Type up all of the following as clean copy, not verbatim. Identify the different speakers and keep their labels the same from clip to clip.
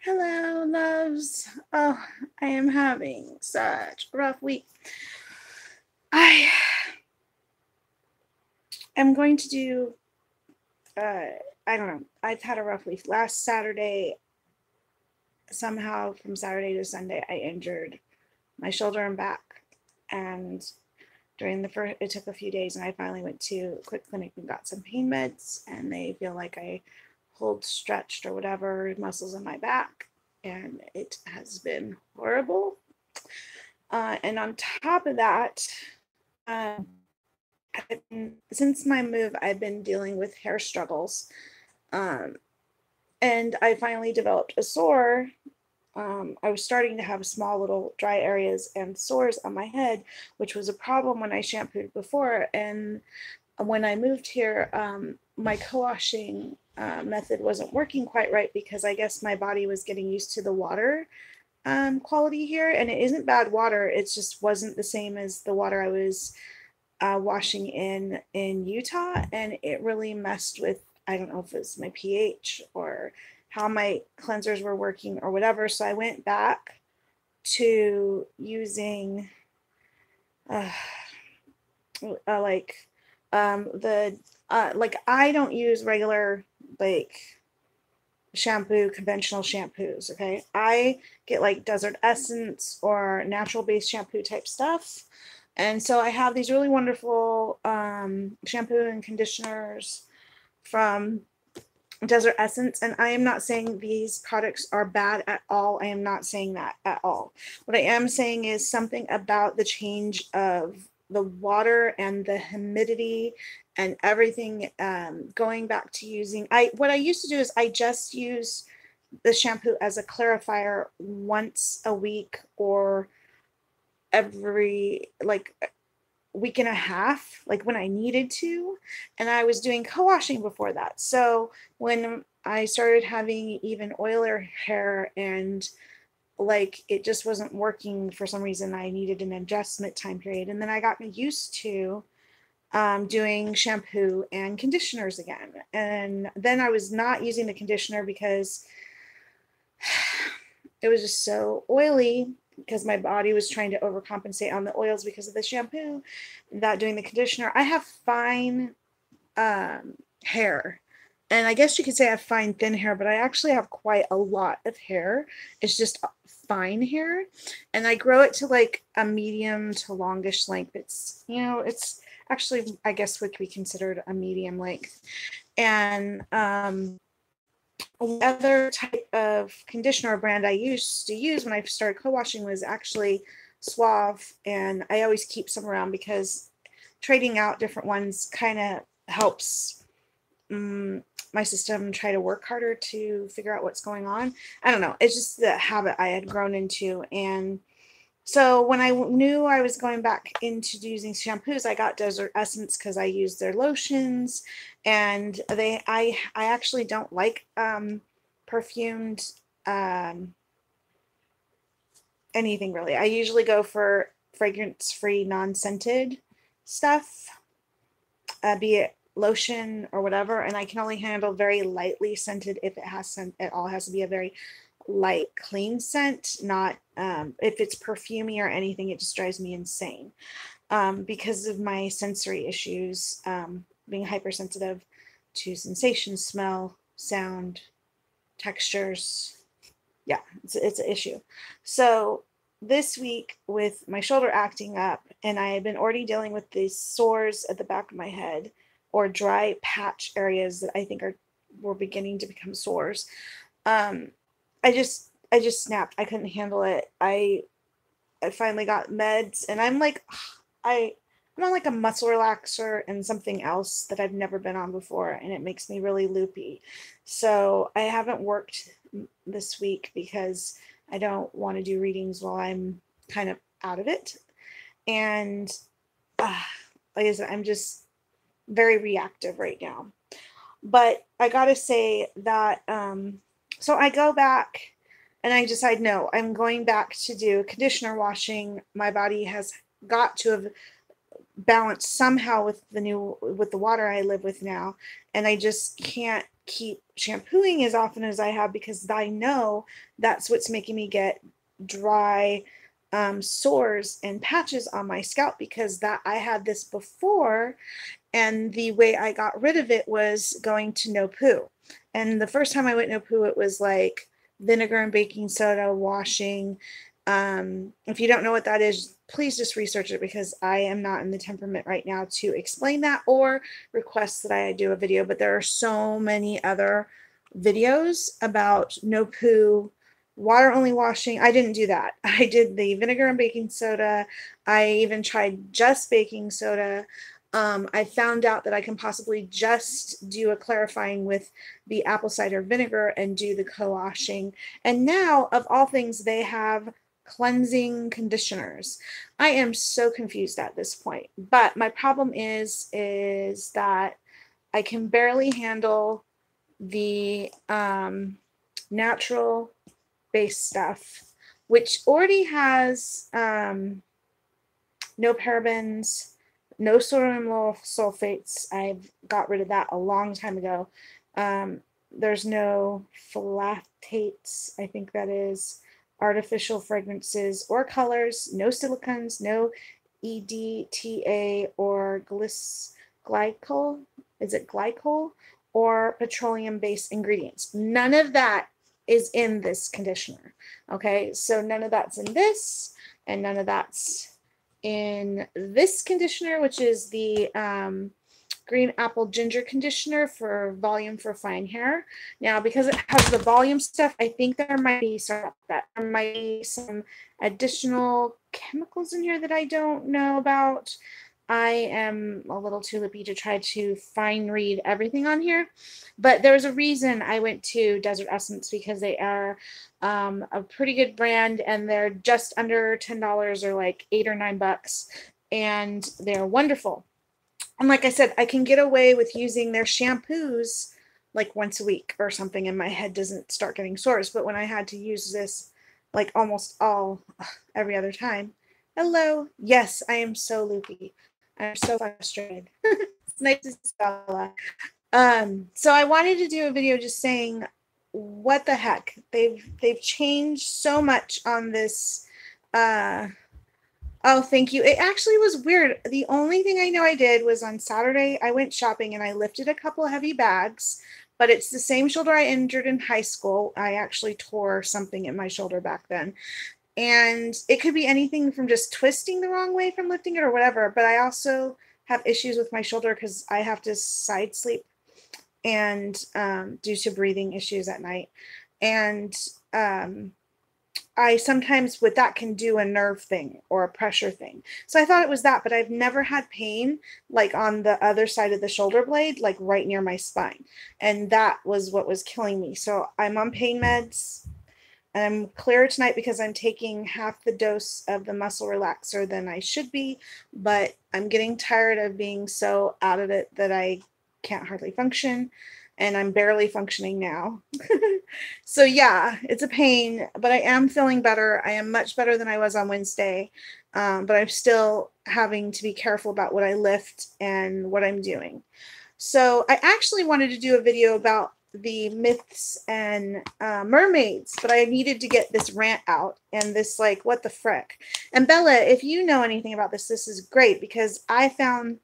Speaker 1: Hello, loves. Oh, I am having such a rough week. I am going to do, I don't know. I've had a rough week. Last Saturday, somehow from Saturday to Sunday, I injured my shoulder and back. And during the first, it took a few days, and I finally went to a quick clinic and got some pain meds. And they feel like I hold stretched or whatever muscles in my back. And it has been horrible. And on top of that, um, since my move, I've been dealing with hair struggles. Um, and I finally developed a sore. I was starting to have small little dry areas and sores on my head, which was a problem when I shampooed before. And when I moved here, my co-washing method wasn't working quite right because I guess my body was getting used to the water quality here. And it isn't bad water, it just wasn't the same as the water I was washing in Utah, and it really messed with, I don't know if it's my pH or how my cleansers were working or whatever. So I went back to using uh, like the like I don't use regular like shampoo, conventional shampoos. Okay, I get like desert essence or natural based shampoo type stuff. And so I have these really wonderful shampoo and conditioners from Desert Essence. And I am not saying these products are bad at all. I am not saying that at all. What I am saying is something about the change of the water and the humidity and everything, going back to using, what I used to do is I just use the shampoo as a clarifier once a week or every like week and a half, like when I needed to. And I was doing co-washing before that. So when I started having even oilier hair and like it just wasn't working for some reason, I needed an adjustment time period. And then I got used to doing shampoo and conditioners again. And then I was not using the conditioner because it was just so oily because my body was trying to overcompensate on the oils because of the shampoo, that doing the conditioner. I have fine hair. And I guess you could say I have fine, thin hair, but I actually have quite a lot of hair. It's just fine hair. And I grow it to like a medium to longish length. It's actually, I guess, would be considered a medium length. And other type of conditioner brand I used to use when I started co-washing was actually Suave, and I always keep some around because trading out different ones kind of helps my system try to work harder to figure out what's going on. I don't know. It's just the habit I had grown into. And so when I knew I was going back into using shampoos, I got Desert Essence because I use their lotions, and I actually don't like perfumed anything really. I usually go for fragrance free, non scented stuff, be it lotion or whatever. And I can only handle very lightly scented if it has scent at all. It has to be a very light, clean scent, not if it's perfumey or anything, it just drives me insane because of my sensory issues, being hypersensitive to sensation, smell, sound, textures. Yeah, it's an issue. So this week with my shoulder acting up, and I have been already dealing with these sores at the back of my head or dry patch areas that I think were beginning to become sores. Um, I just snapped. I couldn't handle it. I finally got meds, and I'm like, I'm on like a muscle relaxer and something else that I've never been on before, and it makes me really loopy. So I haven't worked this week because I don't want to do readings while I'm kind of out of it. And uh, like I said, I'm just very reactive right now. But I gotta say that so I go back and I decide, no, I'm going back to do conditioner washing. My body has got to have balanced somehow with the water I live with now, and I just can't keep shampooing as often as I have, because I know that's what's making me get dry sores and patches on my scalp, because that I had this before, and the way I got rid of it was going to no poo. And the first time I went no poo, it was like vinegar and baking soda washing. If you don't know what that is, please just research it, because I am not in the temperament right now to explain that or request that I do a video. But there are so many other videos about no poo, water only washing. I didn't do that. I did the vinegar and baking soda. I even tried just baking soda. I found out that I can possibly just do a clarifying with the apple cider vinegar and do the co-washing. And now, of all things, they have cleansing conditioners. I am so confused at this point. But my problem is that I can barely handle the natural base stuff, which already has no parabens, no sodium sulfates. I've got rid of that a long time ago. There's no phtalates, I think that is, artificial fragrances or colors, no silicones, no EDTA or glycol, is it glycol, or petroleum-based ingredients. None of that is in this conditioner. Okay, so none of that's in this, and none of that's in this conditioner, which is the green apple ginger conditioner for volume for fine hair. Now, because it has the volume stuff, I think there might be some additional chemicals in here that I don't know about. I am a little too lippy to try to fine read everything on here, but there's a reason I went to Desert Essence, because they are a pretty good brand, and they're just under $10, or like $8 or $9, and they're wonderful. And like I said, I can get away with using their shampoos like once a week or something, and my head doesn't start getting sores. But when I had to use this like almost every other time, hello, yes, I am so loopy. I'm so frustrated. It's nice to see Bella. So I wanted to do a video just saying, what the heck? They've changed so much on this. Oh, thank you. It actually was weird. The only thing I know I did was on Saturday, I went shopping and I lifted a couple of heavy bags, but it's the same shoulder I injured in high school. I actually tore something in my shoulder back then. And it could be anything from just twisting the wrong way from lifting it or whatever. But I also have issues with my shoulder because I have to side sleep, and due to breathing issues at night. And I sometimes with that can do a nerve thing or a pressure thing. So I thought it was that, but I've never had pain like on the other side of the shoulder blade, like right near my spine. And that was what was killing me. So I'm on pain meds. And I'm clear tonight because I'm taking half the dose of the muscle relaxer than I should be, but I'm getting tired of being so out of it that I can't hardly function, and I'm barely functioning now. So yeah, it's a pain, but I am feeling better. I am much better than I was on Wednesday, but I'm still having to be careful about what I lift and what I'm doing. So I actually wanted to do a video about the myths and mermaids, but I needed to get this rant out and this like, what the frick. And Bella, if you know anything about this, this is great, because I found,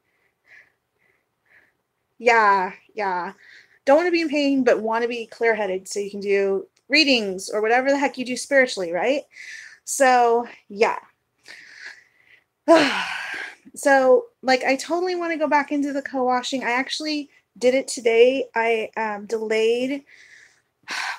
Speaker 1: yeah, don't want to be in pain, but want to be clear-headed so you can do readings or whatever the heck you do spiritually, right? So yeah. So like, I totally want to go back into the co-washing. I actually did it today. I delayed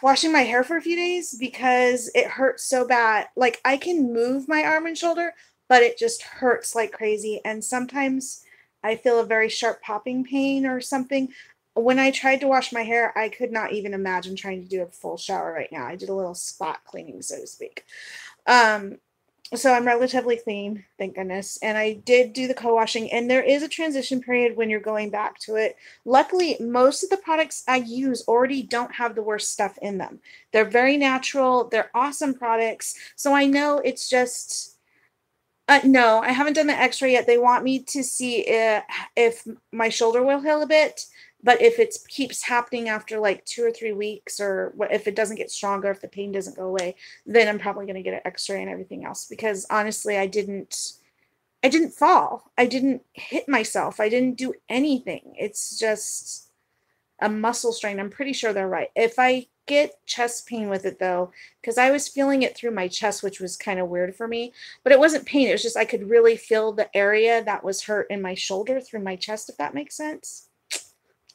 Speaker 1: washing my hair for a few days because it hurts so bad. Like, I can move my arm and shoulder, but it just hurts like crazy. And sometimes I feel a very sharp popping pain or something. When I tried to wash my hair, I could not even imagine trying to do a full shower right now. I did a little spot cleaning, so to speak. So I'm relatively clean, thank goodness. And I did do the co-washing, and there is a transition period when you're going back to it. Luckily, most of the products I use already don't have the worst stuff in them. They're very natural. They're awesome products. So I know it's just, no, I haven't done the x-ray yet. They want me to see if my shoulder will heal a bit. But if it keeps happening after like 2 or 3 weeks, or if it doesn't get stronger, if the pain doesn't go away, then I'm probably going to get an x-ray and everything else, because honestly, I didn't fall. I didn't hit myself. I didn't do anything. It's just a muscle strain. I'm pretty sure they're right. If I get chest pain with it though, because I was feeling it through my chest, which was kind of weird for me, but it wasn't pain. It was just I could really feel the area that was hurt in my shoulder through my chest, if that makes sense.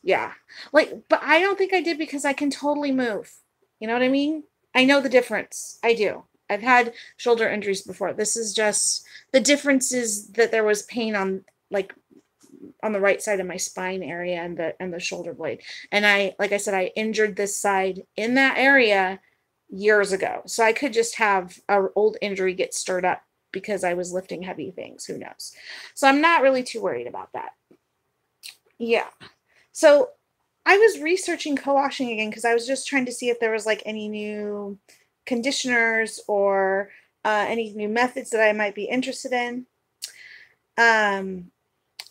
Speaker 1: Yeah. Like, but I don't think I did, because I can totally move. You know what I mean? I know the difference. I do. I've had shoulder injuries before. This is just, the difference is that there was pain on, like, on the right side of my spine area and the shoulder blade. And I, like I said, I injured this side in that area years ago. So I could just have an old injury get stirred up because I was lifting heavy things. Who knows? So I'm not really too worried about that. Yeah. So I was researching co-washing again, because I was just trying to see if there was like any new conditioners or any new methods that I might be interested in.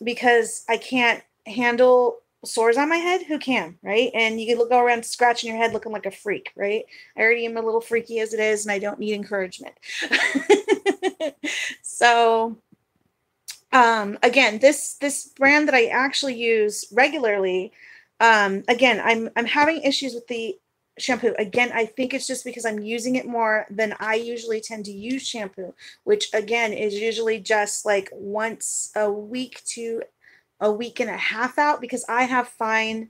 Speaker 1: Because I can't handle sores on my head. Who can, right? And you can go around scratching your head looking like a freak, right? I already am a little freaky as it is, and I don't need encouragement. So again, this brand that I actually use regularly, again, I'm having issues with the shampoo. Again, I think it's just because I'm using it more than I usually tend to use shampoo, which again is usually just like once a week to a week and a half out, because I have fine,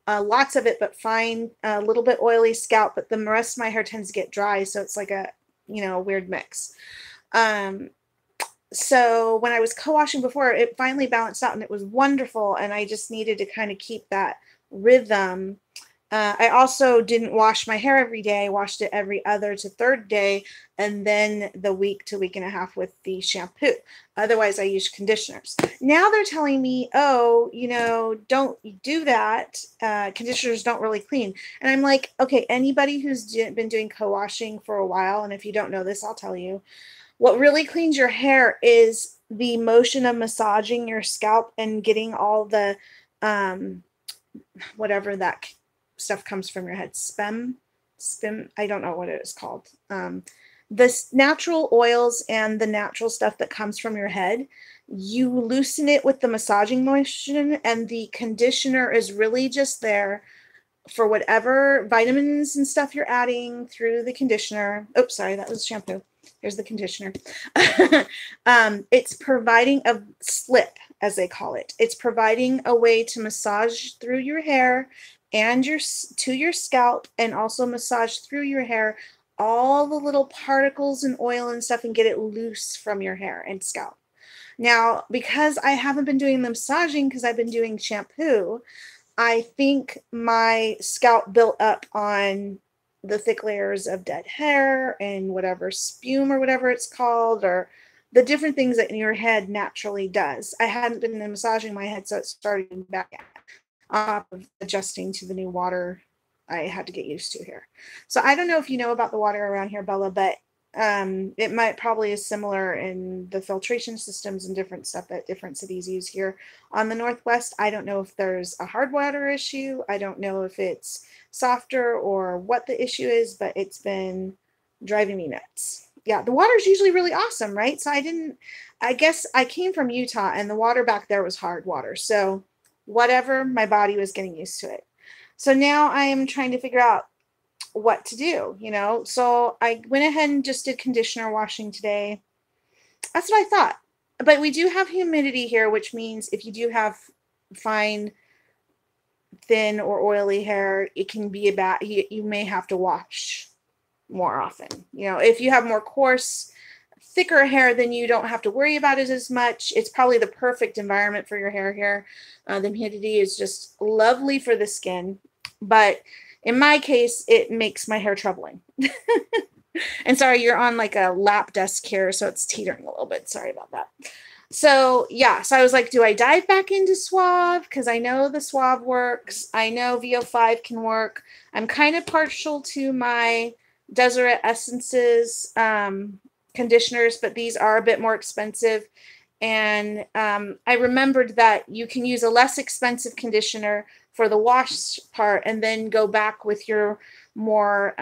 Speaker 1: lots of it, but fine, a little bit oily scalp, but the rest of my hair tends to get dry. So it's like a, a weird mix. So when I was co-washing before, it finally balanced out and it was wonderful. And I just needed to kind of keep that rhythm. I also didn't wash my hair every day. I washed it every other to third day, and then the week to week and a half with the shampoo. Otherwise, I use conditioners. Now they're telling me, oh, don't do that. Conditioners don't really clean. And I'm like, okay, anybody who's been doing co-washing for a while, and if you don't know this, I'll tell you, what really cleans your hair is the motion of massaging your scalp and getting all the, whatever that stuff comes from your head, spim, I don't know what it is called. This natural oils and the natural stuff that comes from your head, you loosen it with the massaging motion, and the conditioner is really just there for whatever vitamins and stuff you're adding through the conditioner. Oops, sorry, that was shampoo. Here's the conditioner. It's providing a slip, as they call it. It's providing a way to massage through your hair and to your scalp, and also massage through your hair all the little particles and oil and stuff, and get it loose from your hair and scalp. Now, because I haven't been doing the massaging because I've been doing shampoo, I think my scalp built up on the thick layers of dead hair and whatever spume or whatever it's called, or the different things that your head naturally does. I hadn't been massaging my head, so it started back on top of adjusting to the new water I had to get used to here. So I don't know if you know about the water around here, Bella, but it might probably is similar in the filtration systems and different stuff that different cities use here on the Northwest. I don't know if there's a hard water issue. I don't know if it's softer or what the issue is, but it's been driving me nuts. Yeah, the water's usually really awesome, right? So I guess I came from Utah and the water back there was hard water. So whatever, my body was getting used to it. So now I am trying to figure out what to do, So I went ahead and just did conditioner washing today. That's what I thought. But we do have humidity here, which means if you do have fine, thin, or oily hair, it can be you may have to wash more often. If you have more coarse, thicker hair, then you don't have to worry about it as much. It's probably the perfect environment for your hair here. The humidity is just lovely for the skin, but in my case, it makes my hair troubling. And sorry, you're on like a lap desk here, so it's teetering a little bit. Sorry about that. So yeah, so I was like, do I dive back into Suave? Because I know the Suave works. I know VO5 can work. I'm kind of partial to my Deseret Essences conditioners, but these are a bit more expensive. And I remembered that you can use a less expensive conditioner for the wash part, and then go back with your more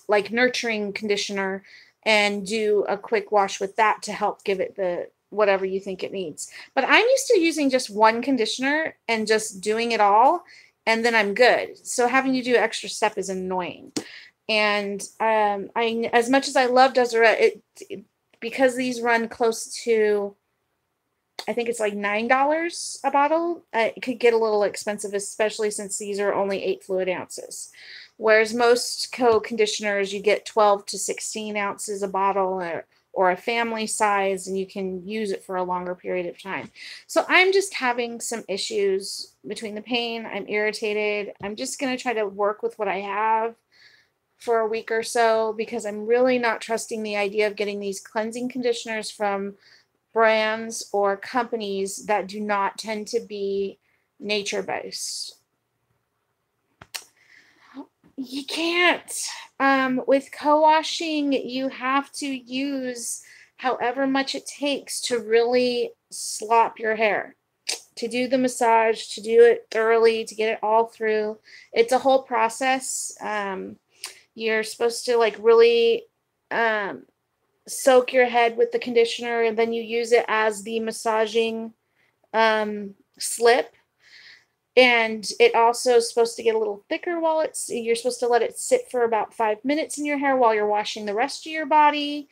Speaker 1: like nurturing conditioner and do a quick wash with that to help give it the whatever you think it needs. But I'm used to using just one conditioner and just doing it all, and then I'm good. So having to do an extra step is annoying. And I, as much as I love Deseret, because these run close to, I think it's like $9 a bottle, it could get a little expensive, especially since these are only 8 fluid ounces. Whereas most conditioners, you get 12 to 16 ounces a bottle, or a family size, and you can use it for a longer period of time. So I'm just having some issues between the pain. I'm irritated. I'm just going to try to work with what I have for a week or so, because I'm really not trusting the idea of getting these cleansing conditioners from brands or companies that do not tend to be nature-based. You can't. With co-washing, you have to use however much it takes to really slop your hair, to do the massage, to do it thoroughly, to get it all through. It's a whole process. You're supposed to like really soak your head with the conditioner, and then you use it as the massaging slip. And it also is supposed to get a little thicker while you're supposed to let it sit for about 5 minutes in your hair while you're washing the rest of your body.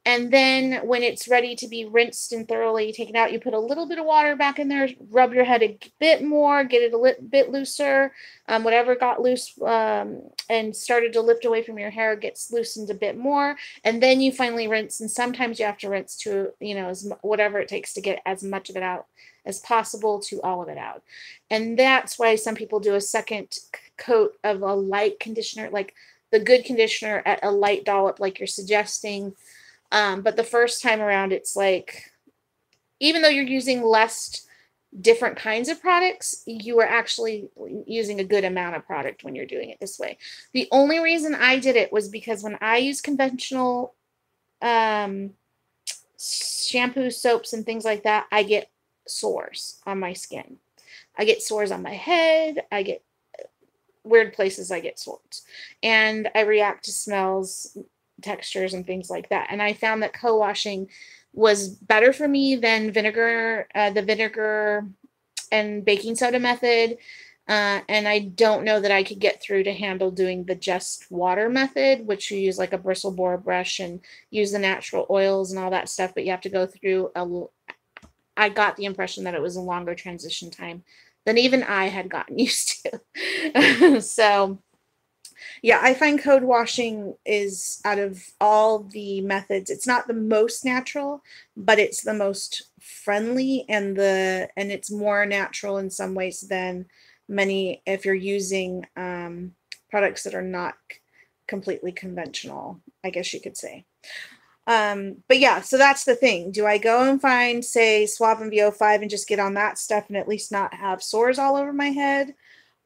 Speaker 1: And then when it's ready to be rinsed and thoroughly taken out, you put a little bit of water back in there, rub your head a bit more, get it a bit looser. Whatever got loose and started to lift away from your hair gets loosened a bit more. And then you finally rinse. And sometimes you have to rinse to, whatever it takes to get as much of it out as possible to all of it out. And that's why some people do a second coat of a light conditioner, like the good conditioner at a light dollop, like you're suggesting. But the first time around, it's like, even though you're using less different kinds of products, you are actually using a good amount of product when you're doing it this way. The only reason I did it was because when I use conventional shampoo, soaps, and things like that, I get sores on my skin. I get sores on my head. I get weird places I get sores. And I react to smells, textures, and things like that. And I found that co-washing was better for me than vinegar, the vinegar and baking soda method. And I don't know that I could get through to handle doing the just water method, which you use like a bristle boar brush and use the natural oils and all that stuff. But you have to go through I got the impression that it was a longer transition time than even I had gotten used to. So yeah, I find code washing is, out of all the methods, it's not the most natural, but it's the most friendly, and it's more natural in some ways than many, if you're using products that are not completely conventional, I guess you could say. But yeah, so that's the thing. Do I go and find, say, Suave and VO5 and just get on that stuff and at least not have sores all over my head?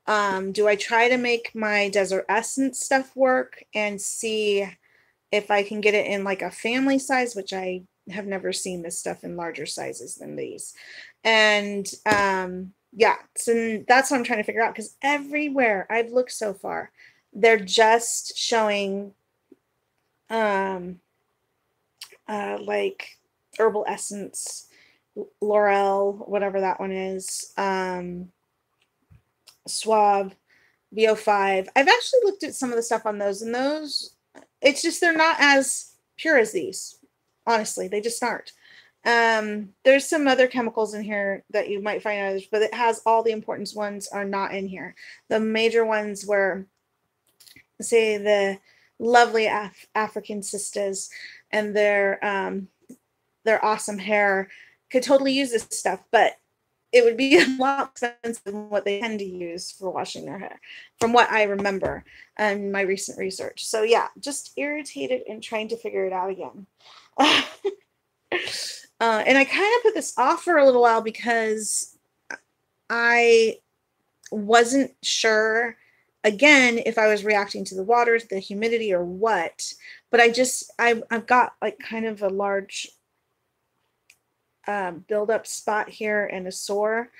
Speaker 1: Do I try to make my Desert Essence stuff work and see if I can get it in like a family size, which I have never seen this stuff in larger sizes than these. And yeah, so that's what I'm trying to figure out, because everywhere I've looked so far, they're just showing like Herbal Essence, Laurel, whatever that one is, Suave, VO5. I've actually looked at some of the stuff on those, and those, it's just, they're not as pure as these. Honestly, they just aren't. There's some other chemicals in here that you might find others, but it has all the important ones are not in here. The major ones were, say, the lovely African sisters and their awesome hair could totally use this stuff, but it would be a lot expensive than what they tend to use for washing their hair, from what I remember in my recent research. So yeah, just irritated and trying to figure it out again. And I kind of put this off for a little while because I wasn't sure, again, if I was reacting to the water, the humidity, or what. But I've got like kind of a large build-up spot here and a sore.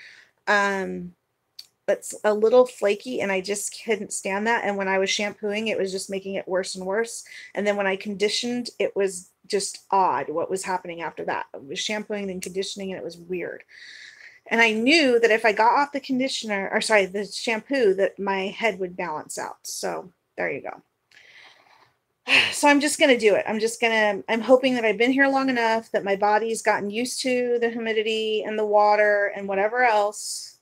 Speaker 1: that's a little flaky, and I just couldn't stand that. And when I was shampooing, it was just making it worse and worse. And then when I conditioned, it was just odd what was happening after that. I was shampooing and conditioning, and it was weird. And I knew that if I got off the conditioner, or sorry, the shampoo, that my head would balance out. So there you go. So I'm just going to do it. I'm hoping that I've been here long enough that my body's gotten used to the humidity and the water and whatever else,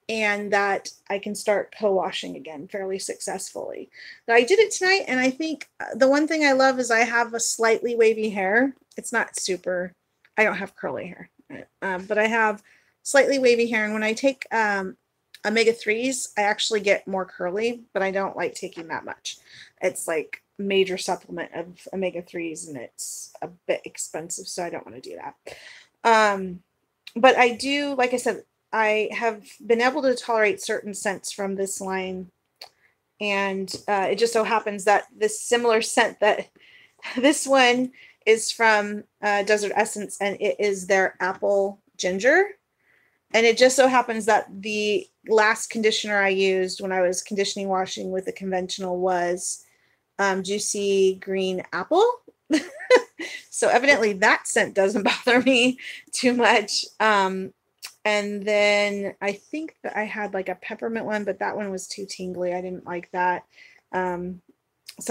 Speaker 1: and that I can start co-washing again fairly successfully. But I did it tonight, and I think the one thing I love is I have a slightly wavy hair. It's not super, I don't have curly hair, but I have slightly wavy hair, and when I take omega-3s, I actually get more curly, but I don't like taking that much. It's like major supplement of omega-3s, and it's a bit expensive, so I don't want to do that. But I do, like I said, I have been able to tolerate certain scents from this line, and it just so happens that this similar scent, that this one is from Desert Essence, and it is their apple ginger. And it just so happens that the last conditioner I used when I was conditioning washing with the conventional was juicy green apple. So evidently that scent doesn't bother me too much. And then I think that I had like a peppermint one, but that one was too tingly. I didn't like that. Some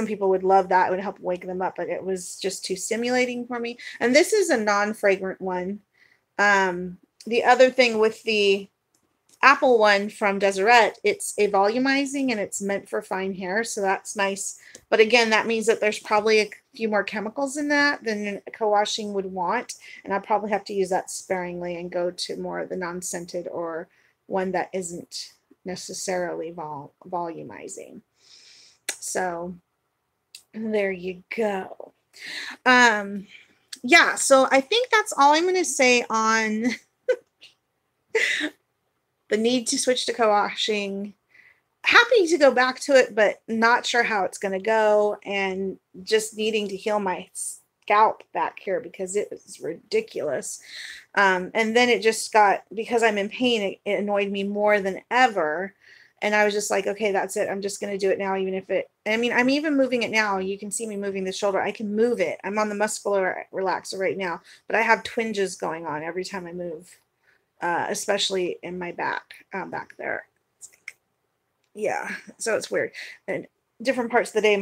Speaker 1: people would love that. It would help wake them up, but it was just too stimulating for me. And this is a non-fragrant one. The other thing with the apple one from Deseret, it's a volumizing, and it's meant for fine hair, so that's nice. But again, that means that there's probably a few more chemicals in that than co-washing would want, and I'll probably have to use that sparingly and go to more of the non-scented, or one that isn't necessarily volumizing. So there you go. Yeah, so I think that's all I'm going to say on the need to switch to co-washing. Happy to go back to it, but not sure how it's going to go, and just needing to heal my scalp back here because it was ridiculous. And then it just got, because I'm in pain, it annoyed me more than ever. And I was just like, okay, that's it. I'm just going to do it now, even if it, I mean, I'm even moving it now. You can see me moving the shoulder. I can move it. I'm on the muscular relaxer right now, but I have twinges going on every time I move, especially in my back there. Yeah, so it's weird. And different parts of the day,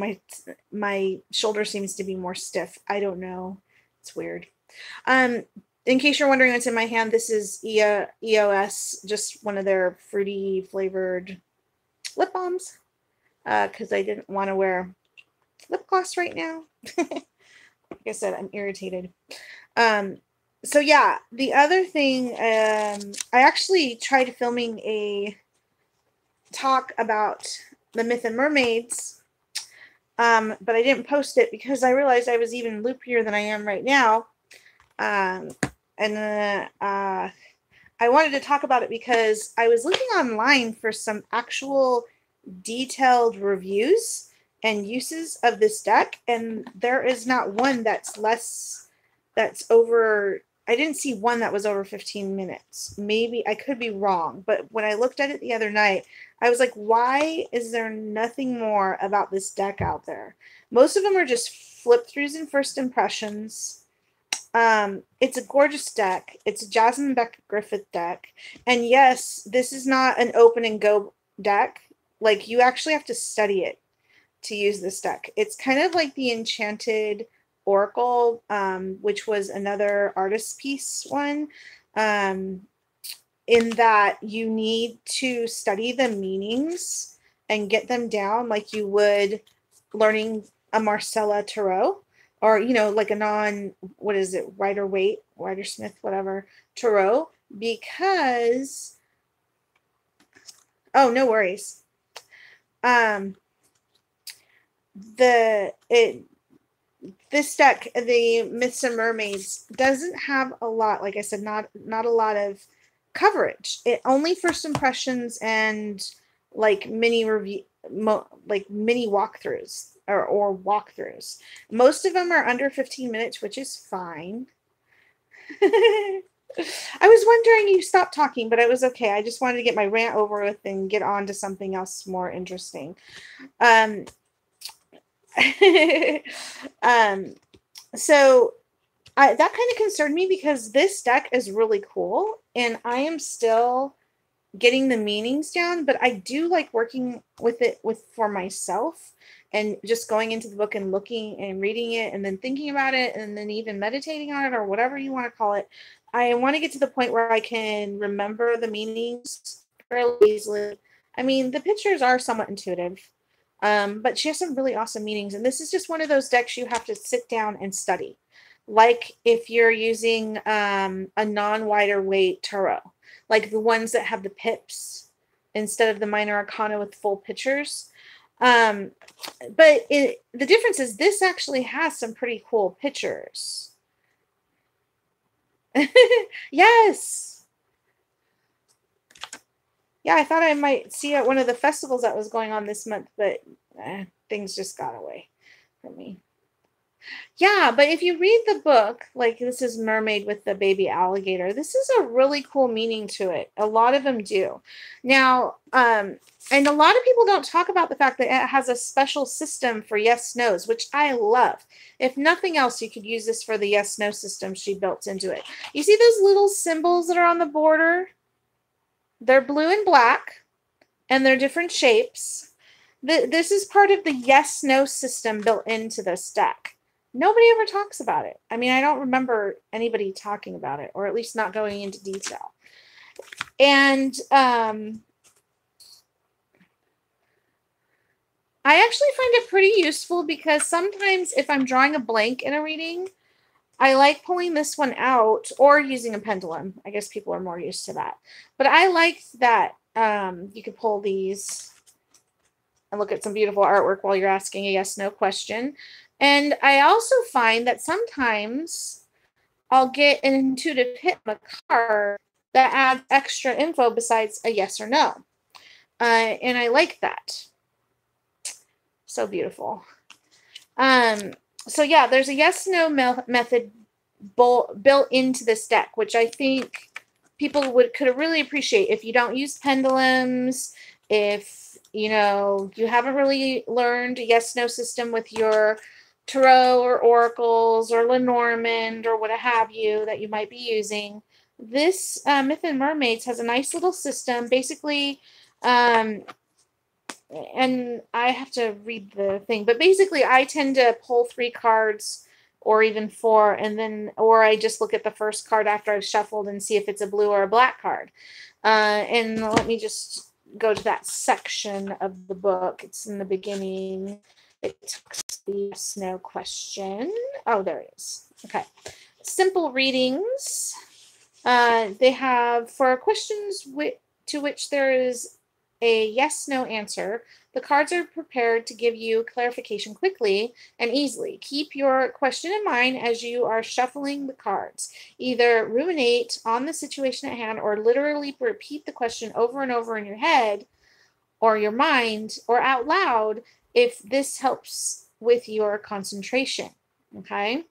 Speaker 1: my shoulder seems to be more stiff. I don't know. It's weird. In case you're wondering what's in my hand, this is EOS, just one of their fruity flavored lip balms, because I didn't want to wear lip gloss right now. Like I said, I'm irritated. So yeah, the other thing, I actually tried filming a talk about the Myth Mermaids, but I didn't post it because I realized I was even loopier than I am right now. I wanted to talk about it because I was looking online for some actual detailed reviews and uses of this deck, and there is not one that's over. I didn't see one that was over 15 minutes. Maybe I could be wrong, but when I looked at it the other night, I was like, why is there nothing more about this deck out there? Most of them are just flip throughs and first impressions. It's a gorgeous deck. It's a Jasmine Beck Griffith deck. And yes, this is not an open and go deck. Like, you actually have to study it to use this deck. It's kind of like the Enchanted Oracle, which was another artist piece one, in that you need to study the meanings and get them down like you would learning a Marcella Tarot, or, you know, like a what is it, Rider Smith, whatever, Tarot, because, oh, no worries. This deck, the Myths and Mermaids, doesn't have a lot, like I said, not a lot of coverage. It only first impressions and like mini walkthroughs or walkthroughs. Most of them are under 15 minutes, which is fine. I was wondering you stopped talking, but it was okay. I just wanted to get my rant over with and get on to something else more interesting. Um, um, so that kind of concerned me because this deck is really cool and I am still getting the meanings down, but I do like working with it for myself and just going into the book and looking and reading it and then thinking about it and then even meditating on it or whatever you want to call it. I want to get to the point where I can remember the meanings fairly easily. I mean, the pictures are somewhat intuitive, but she has some really awesome meanings. And this is just one of those decks you have to sit down and study. Like if you're using a non-wider weight tarot, like the ones that have the pips instead of the minor arcana with full pictures. But the difference is this actually has some pretty cool pictures. Yes. Yeah, I thought I might see at one of the festivals that was going on this month, but things just got away from me. Yeah, but if you read the book, like this is Mermaid with the baby alligator, this is a really cool meaning to it. A lot of them do. Now, and a lot of people don't talk about the fact that it has a special system for yes, no's, which I love. If nothing else, you could use this for the yes, no system she built into it. You see those little symbols that are on the border? They're blue and black, and they're different shapes. This is part of the yes, no system built into this deck. Nobody ever talks about it. I mean, I don't remember anybody talking about it, or at least not going into detail. And I actually find it pretty useful because sometimes if I'm drawing a blank in a reading, I like pulling this one out or using a pendulum. I guess people are more used to that. But I like that you could pull these and look at some beautiful artwork while you're asking a yes-no question. And I also find that sometimes I'll get an intuitive hit on a card that adds extra info besides a yes or no. And I like that. So beautiful. So yeah, there's a yes-no method built into this deck, which I think people could really appreciate if you don't use pendulums, if you haven't really learned a yes-no system with your tarot or oracles or Lenormand or what have you that you might be using. This Myth Mermaids has a nice little system. Basically, and I have to read the thing, but basically I tend to pull 3 cards or even 4, and then, or I just look at the first card after I've shuffled and see if it's a blue or a black card. And let me just go to that section of the book. It's in the beginning. It talks the yes, no question. Oh, there it is. Okay. Simple readings. They have, for questions to which there is a yes, no answer, the cards are prepared to give you clarification quickly and easily. Keep your question in mind as you are shuffling the cards. Either ruminate on the situation at hand or literally repeat the question over and over in your head or your mind or out loud if this helps with your concentration. Okay?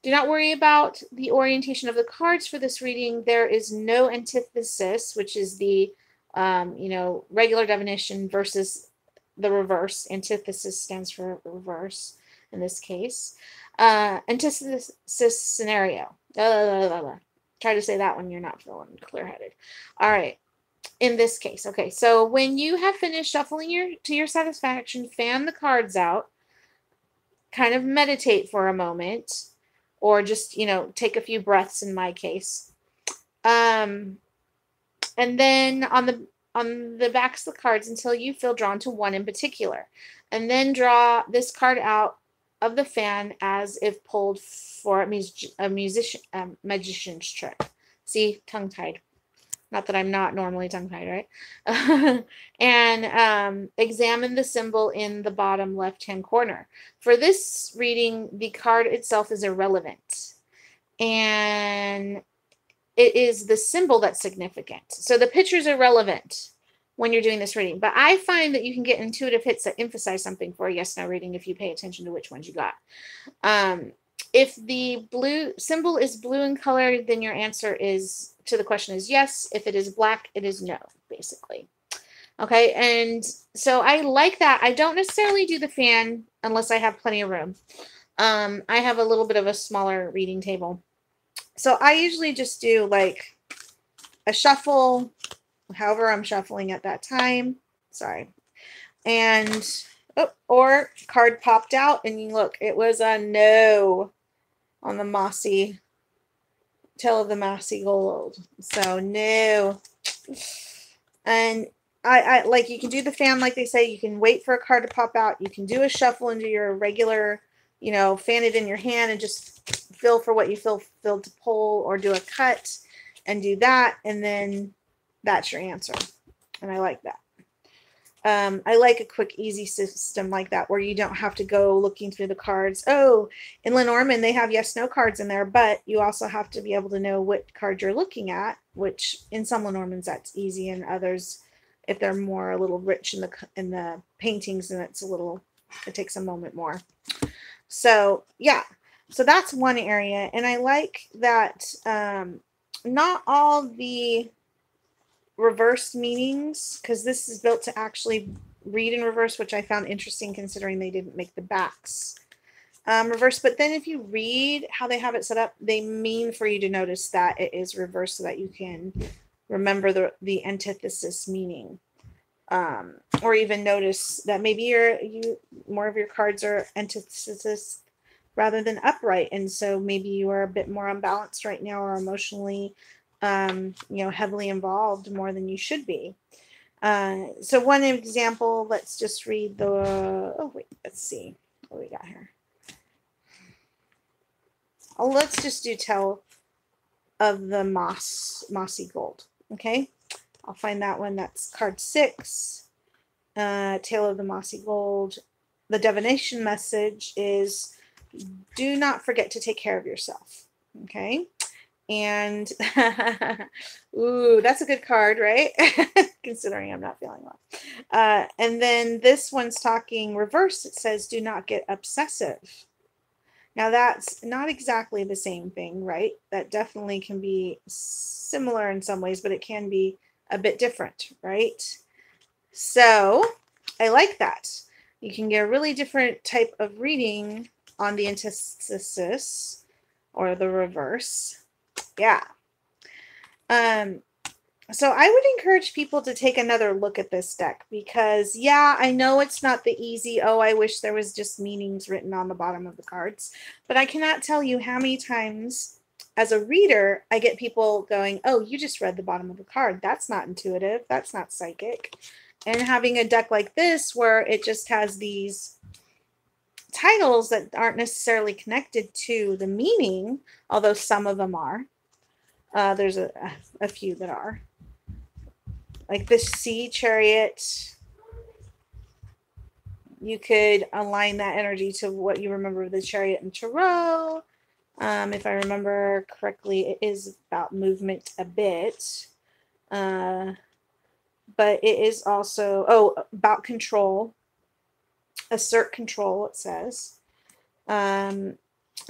Speaker 1: Do not worry about the orientation of the cards for this reading. There is no antithesis, which is the regular definition versus the reverse. Antithesis stands for reverse in this case. Antithesis scenario. Try to say that when you're not feeling clear-headed. All right. In this case, okay. So when you have finished shuffling to your satisfaction, fan the cards out. Kind of meditate for a moment, or just take a few breaths. In my case. And then on the backs of the cards until you feel drawn to one in particular. And then draw this card out of the fan as if pulled for a magician's trick. See, tongue-tied. Not that I'm not normally tongue-tied, right? And examine the symbol in the bottom left-hand corner. For this reading, the card itself is irrelevant. And it is the symbol that's significant. So the pictures are relevant when you're doing this reading. But I find that you can get intuitive hits that emphasize something for a yes-no reading if you pay attention to which ones you got. If the blue symbol is blue in color, then your answer is to the question is yes. If it is black, it is no, basically. Okay, and so I like that. I don't necessarily do the fan unless I have plenty of room. I have a little bit of a smaller reading table. So I usually just do like a shuffle, however I'm shuffling at that time. Sorry. And, oh, or card popped out and you look, it was a no on the mossy, Tale of the Mossy Gold. So no. And I like, you can do the fan like they say. You can wait for a card to pop out. You can do a shuffle and do your regular, you know, fan it in your hand and just feel for what you feel to pull, or do a cut and do that. And then that's your answer. And I like that. I like a quick, easy system like that where you don't have to go looking through the cards. Oh, in Lenormand, they have yes, no cards in there, but you also have to be able to know what card you're looking at, which in some Lenormands that's easy, and others, if they're more a little rich in the paintings, then it takes a moment more. So yeah, so that's one area, and I like that not all the reversed meanings, because this is built to actually read in reverse, which I found interesting considering they didn't make the backs reverse. But then if you read how they have it set up, they mean for you to notice that it is reversed so that you can remember the antithesis meaning, or even notice that maybe more of your cards are antithesis rather than upright, and so maybe you are a bit more unbalanced right now, or emotionally heavily involved more than you should be. So one example, let's just read let's see what we got here. Let's just do Tale of the Mossy Gold. Okay, I'll find that one. That's card 6. Tale of the Mossy Gold. The divination message is, do not forget to take care of yourself. Okay. And ooh, that's a good card, right? Considering I'm not feeling well. And then this one's talking reverse. It says, do not get obsessive. Now that's not exactly the same thing, right? That definitely can be similar in some ways, but it can be a bit different, right? So I like that. You can get a really different type of reading on the antithesis or the reverse. Yeah. So I would encourage people to take another look at this deck, because yeah, I know it's not the easy, oh, I wish there was just meanings written on the bottom of the cards, but I cannot tell you how many times as a reader I get people going, oh, you just read the bottom of the card. That's not intuitive. That's not psychic. And having a deck like this where it just has these titles that aren't necessarily connected to the meaning, although some of them are. There's a few that are. Like this Sea Chariot. You could align that energy to what you remember of the Chariot and Tarot. If I remember correctly, it is about movement a bit. But it is also, about control. Assert control, it says. It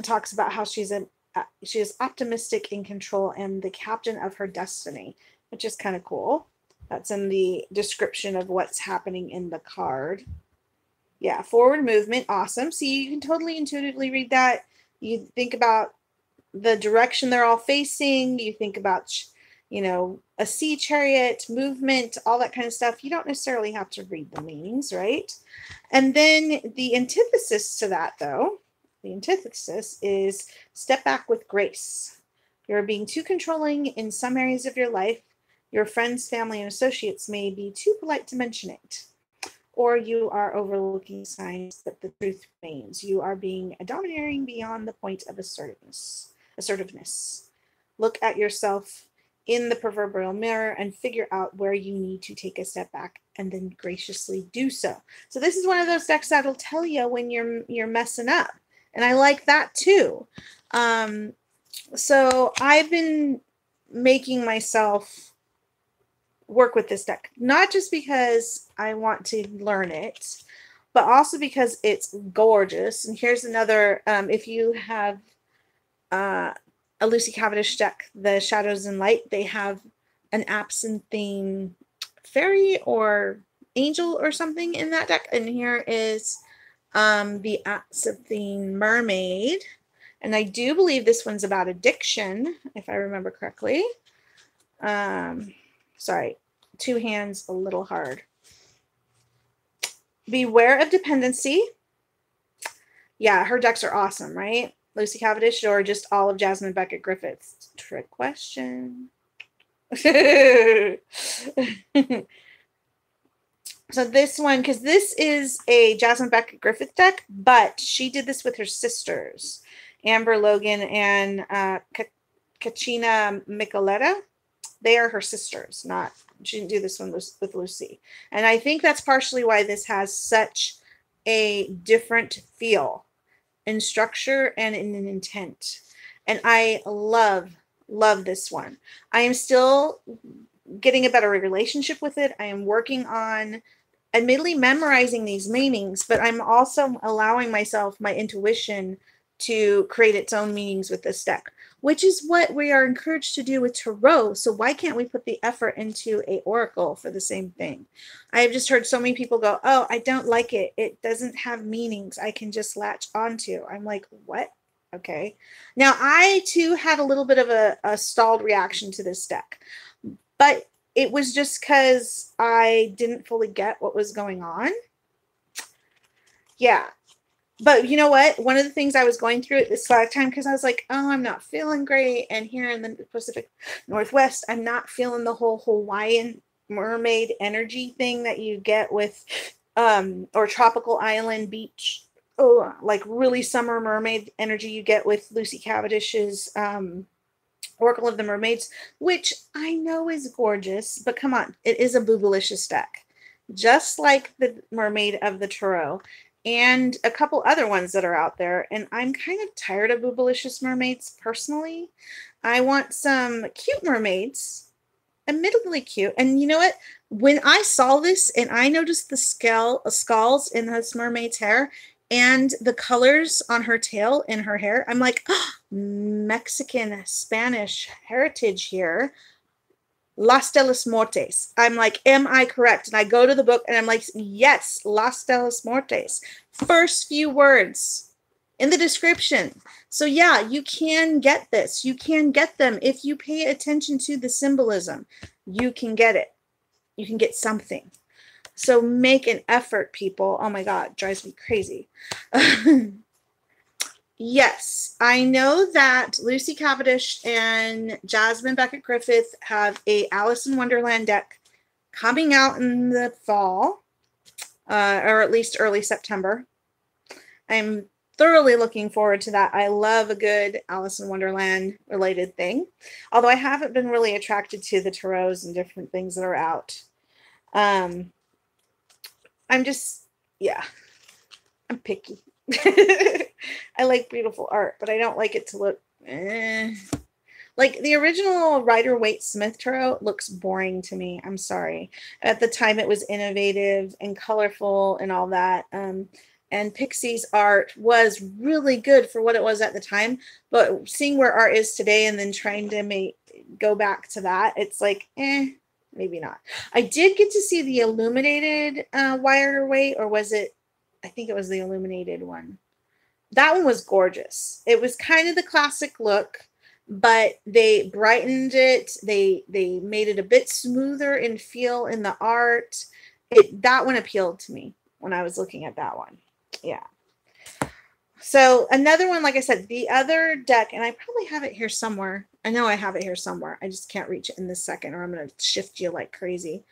Speaker 1: talks about how she is optimistic, in control, and the captain of her destiny, which is kind of cool. That's in the description of what's happening in the card. Yeah, forward movement, awesome. See, you can totally intuitively read that. You think about the direction they're all facing. You think about, a sea chariot, movement, all that kind of stuff. You don't necessarily have to read the meanings, right? And then the antithesis to that, though, the antithesis is step back with grace. You're being too controlling in some areas of your life. Your friends, family, and associates may be too polite to mention it. Or you are overlooking signs that the truth remains. You are being domineering beyond the point of assertiveness. Look at yourself in the proverbial mirror and figure out where you need to take a step back, and then graciously do so. So this is one of those decks that'll tell you when you're messing up. And I like that too. So I've been making myself work with this deck, not just because I want to learn it, but also because it's gorgeous. And here's another, if you have a Lucy Cavendish deck, the Shadows and Light, they have an absinthe fairy or angel or something in that deck. And here is the absinthe mermaid. And I do believe this one's about addiction, if I remember correctly. Sorry, two hands a little hard. Beware of dependency. Yeah, her decks are awesome, right? Lucy Cavendish or just all of Jasmine Beckett Griffith's? Trick question. So this one, because this is a Jasmine Beckett Griffith deck, but she did this with her sisters, Amber Logan and Kachina Micheletta. They are her sisters, not, she didn't do this one with Lucy. And I think that's partially why this has such a different feel in structure and in an intent. And I love this one. I am still getting a better relationship with it. I am working on admittedly memorizing these meanings, but I'm also allowing myself, my intuition, to create its own meanings with this deck, which is what we are encouraged to do with tarot. So why can't we put the effort into a oracle for the same thing? I have just heard so many people go, oh, I don't like it. It doesn't have meanings I can just latch onto. I'm like, what? Okay. Now, I too had a little bit of a stalled reaction to this deck, but it was just because I didn't fully get what was going on. Yeah. But you know what? One of the things I was going through at this Slack time, because I was like, oh, I'm not feeling great. And here in the Pacific Northwest, I'm not feeling the whole Hawaiian mermaid energy thing that you get with, or tropical island beach, oh, like really summer mermaid energy you get with Lucy Cavendish's Oracle of the Mermaids, which I know is gorgeous, but come on, it is a boobalicious deck. Just like the Mermaid of the Tarot and a couple other ones that are out there. And I'm kind of tired of boobalicious mermaids personally. I want some cute mermaids, admittedly cute. And you know what? When I saw this and I noticed the skulls in this mermaid's hair and the colors on her tail and her hair, I'm like, oh, Mexican, Spanish heritage here. Las de los Mortes. I'm like, am I correct? And I go to the book and I'm like, yes, Las de los Mortes. First few words in the description. So yeah, you can get this. You can get them. If you pay attention to the symbolism, you can get it. You can get something. So make an effort, people. Oh my God, drives me crazy. Yes, I know that Lucy Cavendish and Jasmine Beckett Griffith have a Alice in Wonderland deck coming out in the fall, or at least early September. I'm thoroughly looking forward to that. I love a good Alice in Wonderland related thing, although I haven't been really attracted to the tarots and different things that are out. I'm just, yeah, I'm picky. I like beautiful art, but I don't like it to look like the original Rider-Waite-Smith tarot looks boring to me. I'm sorry. At the time it was innovative and colorful and all that. And Pixie's art was really good for what it was at the time, but seeing where art is today and then trying to go back to that, it's like, maybe not. I did get to see the illuminated Rider-Waite, or was it, I think it was the illuminated one. That one was gorgeous. It was kind of the classic look, but they brightened it. They made it a bit smoother in feel in the art. That one appealed to me when I was looking at that one. Yeah. So another one, like I said, the other deck, and I probably have it here somewhere. I know I have it here somewhere. I just can't reach it in this second, or I'm going to shift you like crazy.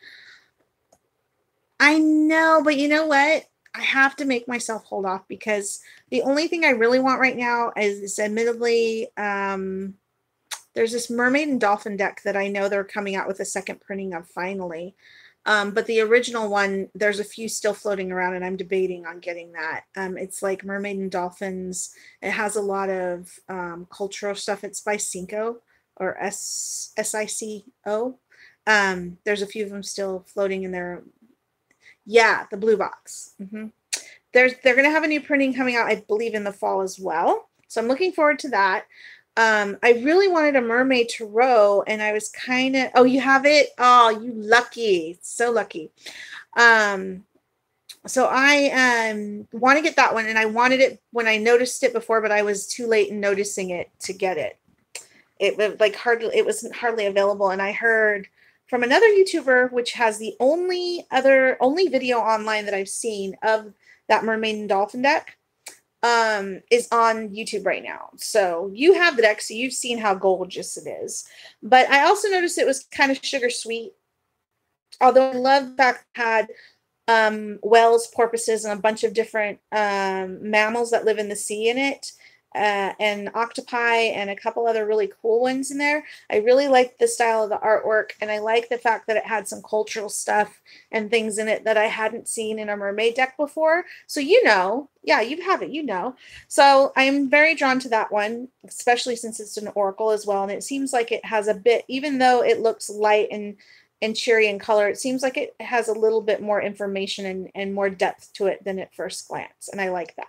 Speaker 1: I know, but you know what? I have to make myself hold off because the only thing I really want right now is admittedly, there's this mermaid and dolphin deck that I know they're coming out with a second printing of finally. But the original one, there's a few still floating around and I'm debating on getting that. It's like mermaid and dolphins. It has a lot of cultural stuff. It's by Cinco or SICO. There's a few of them still floating in there. Yeah, the blue box. they're going to have a new printing coming out, I believe, in the fall as well. So I'm looking forward to that. I really wanted a mermaid tarot, and I was kind of, oh, you have it? Oh, you lucky. So lucky. So I want to get that one, and I wanted it when I noticed it before, but I was too late in noticing it to get it. It wasn't hardly available, and I heard from another YouTuber, which has the only video online that I've seen of that mermaid and dolphin deck, is on YouTube right now. So you have the deck, so you've seen how gorgeous it is. But I also noticed it was kind of sugar sweet, although I love the fact it had whales, porpoises, and a bunch of different mammals that live in the sea in it, and octopi and a couple other really cool ones in there. I really like the style of the artwork, and I like the fact that it had some cultural stuff and things in it that I hadn't seen in a mermaid deck before. So, yeah, you have it, So I'm very drawn to that one, especially since it's an oracle as well, and it seems like it has a bit, even though it looks light and cheery in color, it seems like it has a little bit more information and more depth to it than at first glance, and I like that.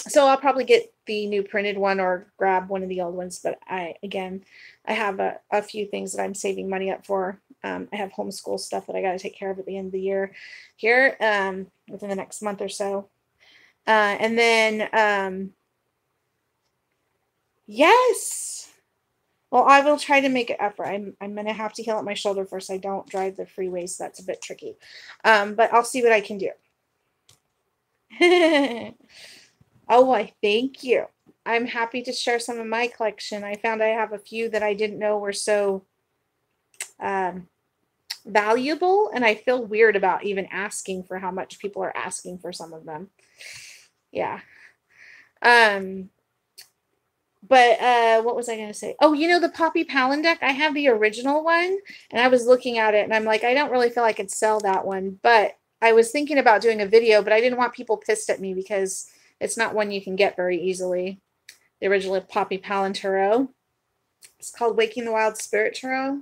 Speaker 1: So I'll probably get the new printed one or grab one of the old ones, but I have a few things that I'm saving money up for. I have homeschool stuff that I got to take care of at the end of the year here, within the next month or so. And then, yes. Well, I will try to make it effort. I'm going to have to heal up my shoulder first. I don't drive the freeways. So that's a bit tricky. But I'll see what I can do. Oh, I thank you. I'm happy to share some of my collection. I found I have a few that I didn't know were so valuable, and I feel weird about even asking for how much people are asking for some of them. Yeah. But what was I going to say? Oh, the Poppy Palin deck? I have the original one, and I was looking at it, and I'm like, I don't really feel I could sell that one. But I was thinking about doing a video, but I didn't want people pissed at me because it's not one you can get very easily. The original Poppy Palin Tarot. It's called Waking the Wild Spirit Tarot.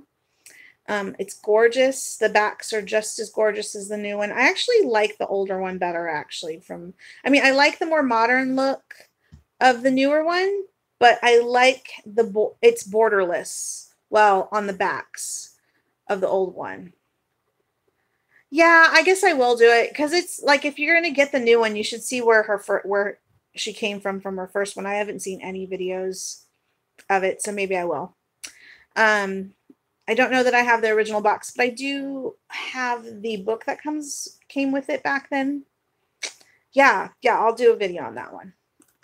Speaker 1: It's gorgeous. The backs are just as gorgeous as the new one. I actually like the older one better, actually. I like the more modern look of the newer one, but I like it's borderless. Well, on the backs of the old one. Yeah, I guess I will do it, because it's like, if you're going to get the new one, you should see where she came from her first one. I haven't seen any videos of it, so maybe I will. I don't know that I have the original box, but I do have the book that came with it back then. Yeah, I'll do a video on that one.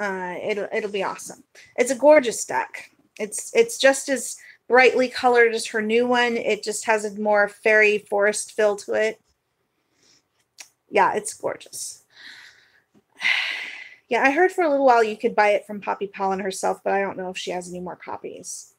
Speaker 1: It'll be awesome. It's a gorgeous deck. It's just as brightly colored as her new one. It just has a more fairy forest feel to it. Yeah, it's gorgeous. Yeah, I heard for a little while you could buy it from Poppy Palin herself, but I don't know if she has any more copies.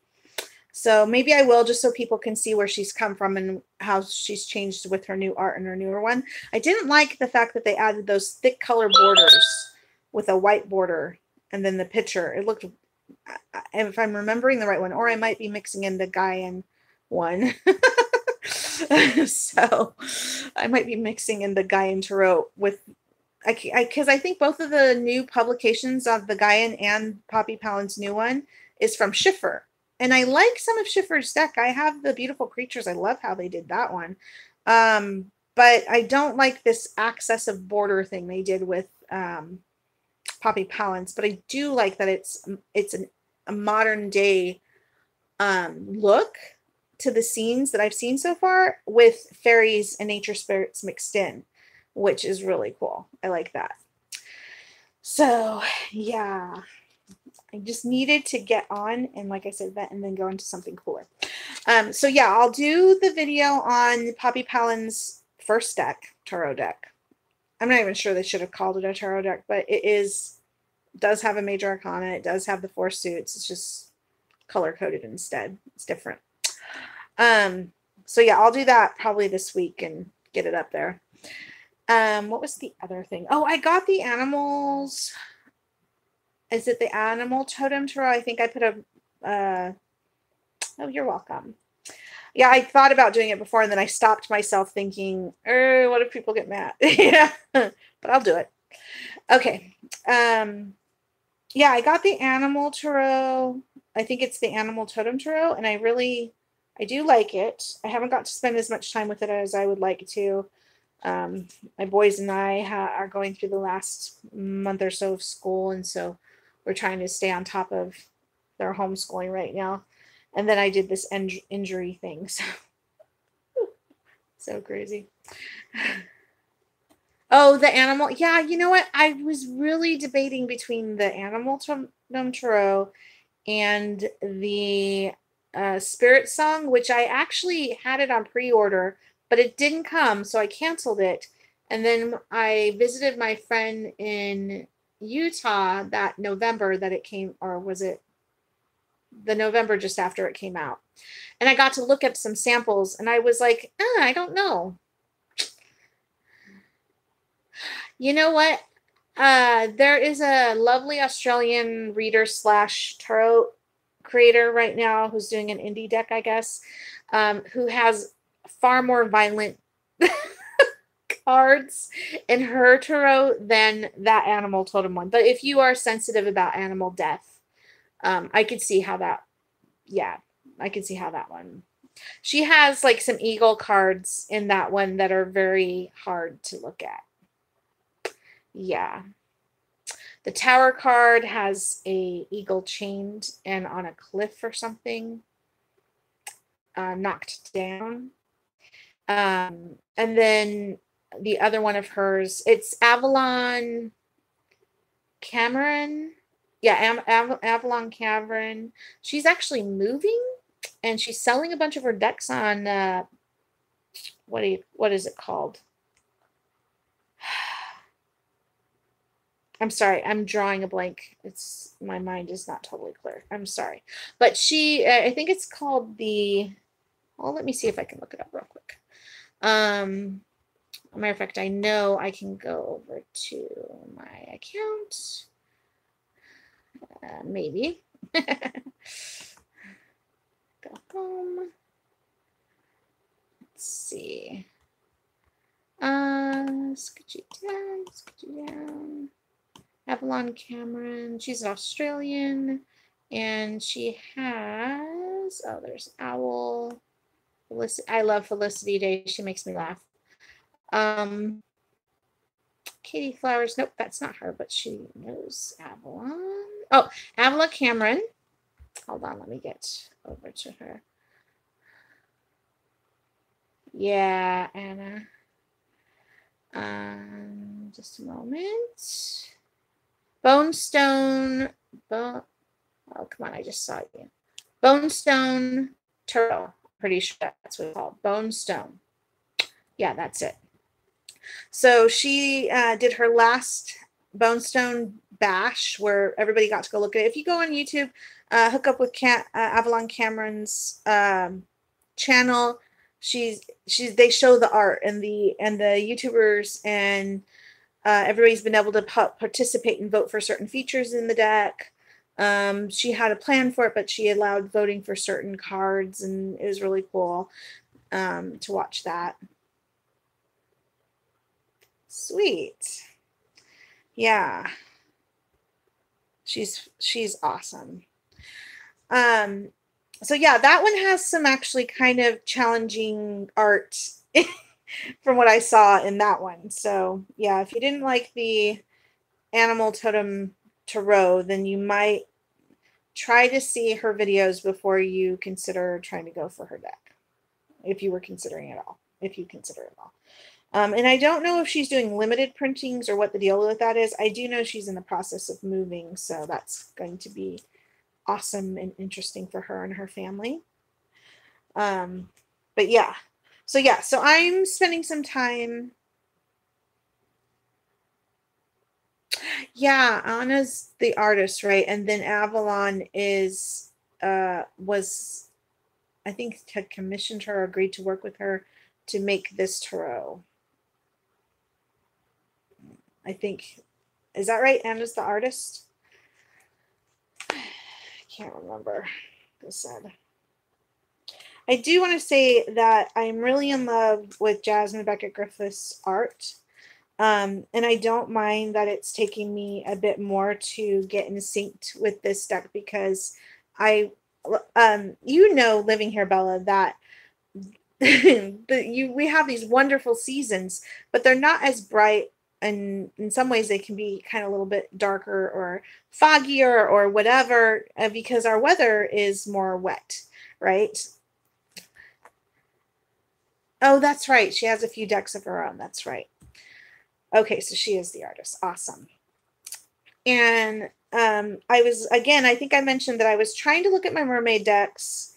Speaker 1: So maybe I will, just so people can see where she's come from and how she's changed with her new art and her newer one. I didn't like the fact that they added those thick color borders with a white border and then the picture. It looked, if I'm remembering the right one, or I might be mixing in the Gaian one. So I might be mixing in the Gaian Tarot with, because I think both of the new publications of the Gaian and Poppy Palin's new one is from Schiffer. And I like some of Schiffer's deck. I have the Beautiful Creatures. I love how they did that one. But I don't like this accessive border thing they did with Poppy Palin's. But I do like that it's a modern day look to the scenes that I've seen so far, with fairies and nature spirits mixed in, which is really cool. I like that. So yeah, I just needed to get on, and like I said, that, and then go into something cooler. So yeah, I'll do the video on Poppy Palin's first deck, tarot deck. I'm not even sure they should have called it a tarot deck, but does have a major arcana. It does have the 4 suits. It's just color coded instead. It's different. So yeah, I'll do that probably this week and get it up there. What was the other thing? Oh, I got the animals. Is it the animal totem tarot? I think I put oh, you're welcome. Yeah, I thought about doing it before, and then I stopped myself thinking, what if people get mad? Yeah, but I'll do it. Okay. Yeah, I got the animal tarot. I think it's the animal totem tarot, and I do like it. I haven't got to spend as much time with it as I would like to. My boys and I are going through the last month or so of school, and so we're trying to stay on top of their homeschooling right now. And then I did this injury thing, so crazy. Oh, the animal. Yeah, you know what? I was really debating between the animal totem tarot and the spirit song, which I actually had it on pre-order, but it didn't come, so I canceled it. And then I visited my friend in Utah that November that it came, or was it the November just after it came out? And I got to look at some samples, and I was like, I don't know. You know what? There is a lovely Australian reader slash tarot creator right now who's doing an indie deck, I guess, who has far more violent cards in her tarot than that animal totem one. But if you are sensitive about animal death, I could see how that, yeah, I could see how that one. She has like some eagle cards in that one that are very hard to look at. Yeah. The tower card has a eagle chained and on a cliff or something, knocked down. And then the other one of hers, it's Avalon Cameron. Yeah, Avalon Cameron. She's actually moving, and she's selling a bunch of her decks on what is it called? I'm sorry, I'm drawing a blank. It's my mind is not totally clear. I'm sorry. But I think it's called well, let me see if I can look it up real quick. Matter of fact, I know I can go over to my account. Maybe. Go home. Let's see. Scooch it down. Avalon Cameron. She's an Australian, and she has, there's Owl. I love Felicity Day. She makes me laugh. Katie Flowers. Nope, that's not her, but she knows Avalon. Oh, Avalon Cameron. Hold on, let me get over to her. Yeah, Anna. Just a moment. Bonestone. Oh, come on, I just saw you. Bonestone Turtle. Pretty sure that's what it's called. Bonestone. Yeah, that's it. So she did her last Bonestone bash where everybody got to go look at it. If you go on YouTube, hook up with Avalon Cameron's channel. They show the art, and the YouTubers and everybody's been able to participate and vote for certain features in the deck. She had a plan for it, but she allowed voting for certain cards, and it was really cool to watch that. Sweet. Yeah. She's awesome. So yeah, that one has some actually kind of challenging art from what I saw in that one. So yeah, if you didn't like the animal totem tarot, then you might try to see her videos before you consider trying to go for her deck. If you were considering it all. If you consider it all. And I don't know if she's doing limited printings or what the deal with that is. I do know she's in the process of moving, so that's going to be awesome and interesting for her and her family. But yeah. So I'm spending some time. Yeah, Anna's the artist, right? And then Avalon was, I think, had commissioned her, agreed to work with her to make this tarot. I think, is that right? Anna's the artist? I can't remember. I said. I do want to say that I'm really in love with Jasmine Beckett Griffiths' art. And I don't mind that it's taking me a bit more to get in sync with this deck because I, living here, Bella, that we have these wonderful seasons, but they're not as bright. And in some ways, they can be kind of a little bit darker or foggier or whatever because our weather is more wet, right? Oh, that's right. She has a few decks of her own. That's right. Okay, so she is the artist. Awesome. And I was, again, I think I mentioned that I was trying to look at my mermaid decks,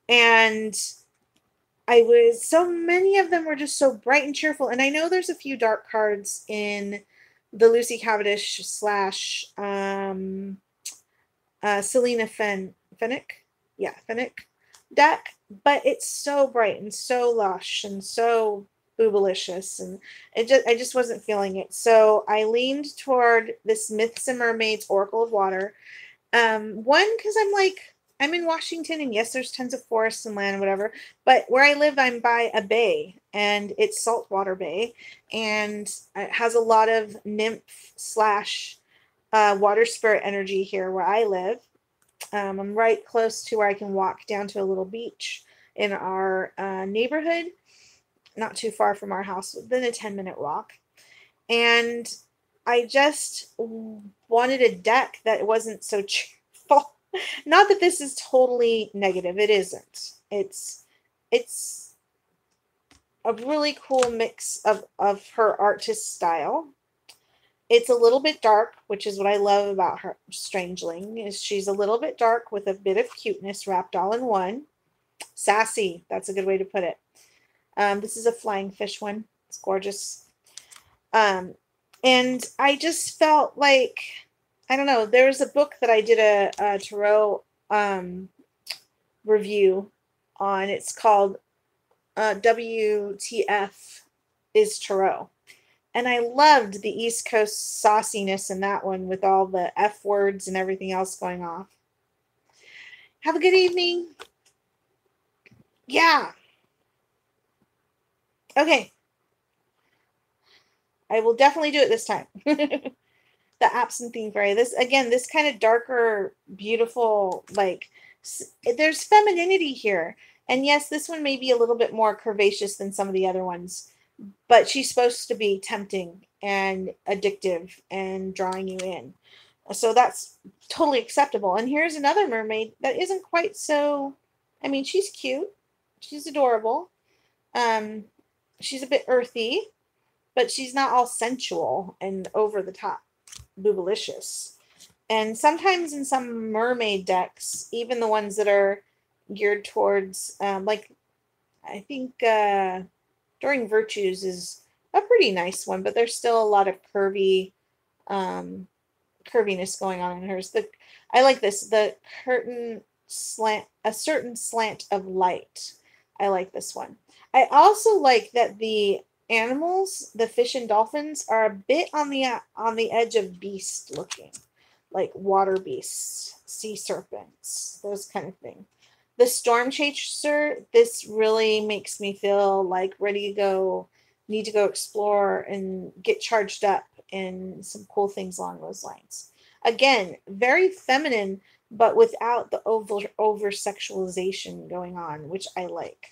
Speaker 1: and so many of them were just so bright and cheerful. And I know there's a few dark cards in the Lucy Cavendish slash Selena Fennick. Yeah, Fennick deck, but it's so bright and so lush and so boobalicious, and I just wasn't feeling it. So I leaned toward this Myths and Mermaids Oracle of Water. One, because I'm in Washington, and yes, there's tons of forests and land and whatever, but where I live, I'm by a bay, and it's saltwater bay, and it has a lot of nymph slash water spirit energy here where I live. I'm right close to where I can walk down to a little beach in our neighborhood, not too far from our house, within a 10-minute walk. And I just wanted a deck that wasn't so cheerful. Not that this is totally negative. It isn't. It's a really cool mix of her artist style. It's a little bit dark, which is what I love about her Strangeling, is she's a little bit dark with a bit of cuteness wrapped all in one. Sassy, that's a good way to put it. This is a flying fish one. It's gorgeous. And I just felt like, I don't know, there was a book that I did a tarot review on. It's called WTF is Tarot. And I loved the East Coast sauciness in that one with all the F words and everything else going off. Have a good evening. Yeah. Okay. I will definitely do it this time. The Absinthe Fairy. This kind of darker, beautiful, there's femininity here. And yes, this one may be a little bit more curvaceous than some of the other ones, but she's supposed to be tempting and addictive and drawing you in. So that's totally acceptable. And here's another mermaid that isn't quite so, I mean, she's cute. She's adorable. She's a bit earthy, but she's not all sensual and over the top boobalicious. And sometimes in some mermaid decks, even the ones that are geared towards, I think During Virtues is a pretty nice one, but there's still a lot of curviness going on in hers. I like this, the curtain slant, a certain slant of light. I like this one. I also like that the animals, the fish and dolphins, are a bit on the edge of beast looking, like water beasts, sea serpents, those kind of thing. The Storm Chaser, this really makes me feel like ready to go, need to go explore and get charged up and some cool things along those lines. Again, very feminine, but without the over sexualization going on, which I like.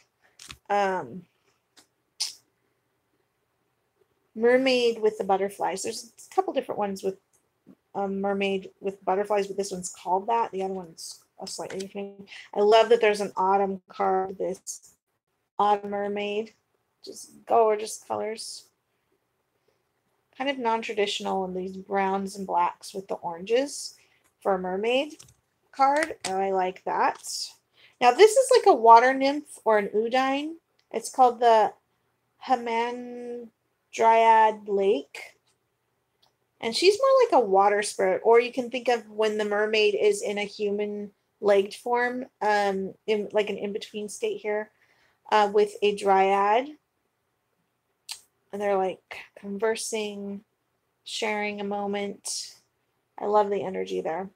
Speaker 1: Mermaid with the butterflies. There's a couple different ones with mermaid with butterflies, but this one's called that. The other one's a slightly different. I love that there's an autumn card. This autumn mermaid, just gorgeous colors. Kind of non-traditional in these browns and blacks with the oranges for a mermaid card. Oh, I like that. Now this is like a water nymph or an Udine. It's called the Hamadryad Lake. And she's more like a water spirit, or you can think of when the mermaid is in a human-legged form, in like an in-between state here, with a dryad. And they're like conversing, sharing a moment. I love the energy there.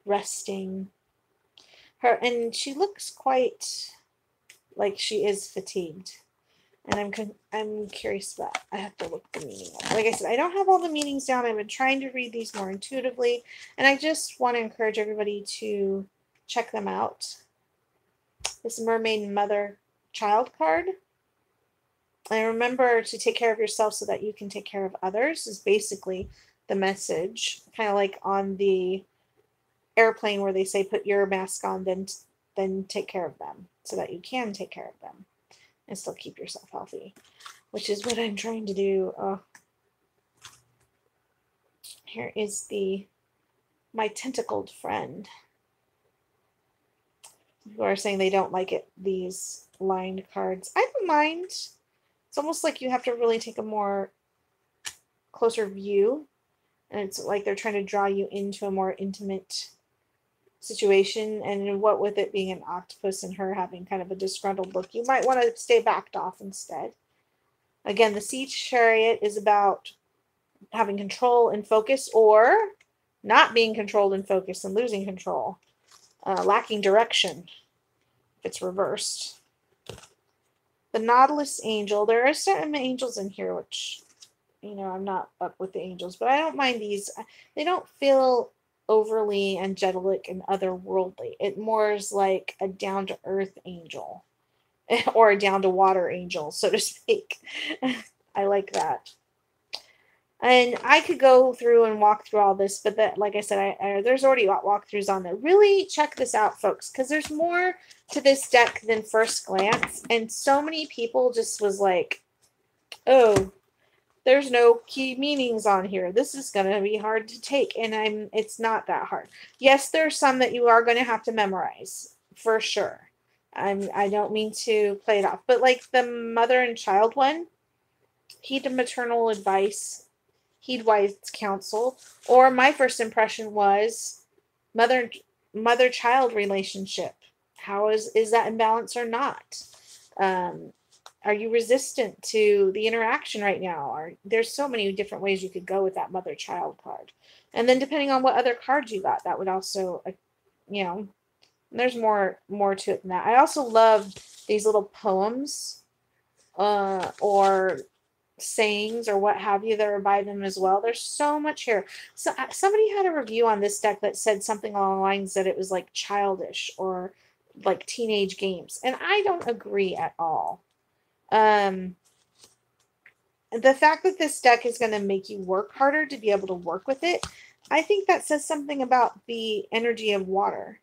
Speaker 1: Resting. and she looks quite like she is fatigued. And I'm curious about. I have to look the meaning up. Like I said, I don't have all the meanings down. I've been trying to read these more intuitively, and I just want to encourage everybody to check them out. This Mermaid Mother Child card. And remember to take care of yourself so that you can take care of others is basically the message. Kind of like on the airplane where they say put your mask on, then take care of them so that you can take care of them and still keep yourself healthy, which is what I'm trying to do. Here is my tentacled friend, who are saying they don't like it, these lined cards. I don't mind. It's almost like you have to really take a more closer view, and it's like they're trying to draw you into a more intimate situation, and what with it being an octopus and her having kind of a disgruntled look, you might want to stay backed off instead. Again, the Sea Chariot is about having control and focus, or not being controlled and focused and losing control, lacking direction if it's reversed. The Nautilus Angel, there are certain angels in here which, I'm not up with the angels, but I don't mind these. They don't feel overly angelic and otherworldly. It more is like a down-to-earth angel or a down-to-water angel, so to speak. I like that. And I could go through and walk through all this, but that, like I said, there's already walkthroughs on there. Really check this out, folks, because there's more to this deck than first glance. And so many people just was like, oh, there's no key meanings on here. This is going to be hard to take. And it's not that hard. Yes, there's some that you are going to have to memorize, for sure. I don't mean to play it off. But like the mother and child one, heed maternal advice, heed wise counsel. Or my first impression was mother-child relationship. How is that in balance or not? Are you resistant to the interaction right now? There's so many different ways you could go with that mother-child card. And then depending on what other cards you got, that would also, there's more to it than that. I also love these little poems or sayings or what have you that are by them as well. There's so much here. So somebody had a review on this deck that said something along the lines that it was like childish or like teenage games. And I don't agree at all. The fact that this deck is going to make you work harder to be able to work with it, I think that says something about the energy of water.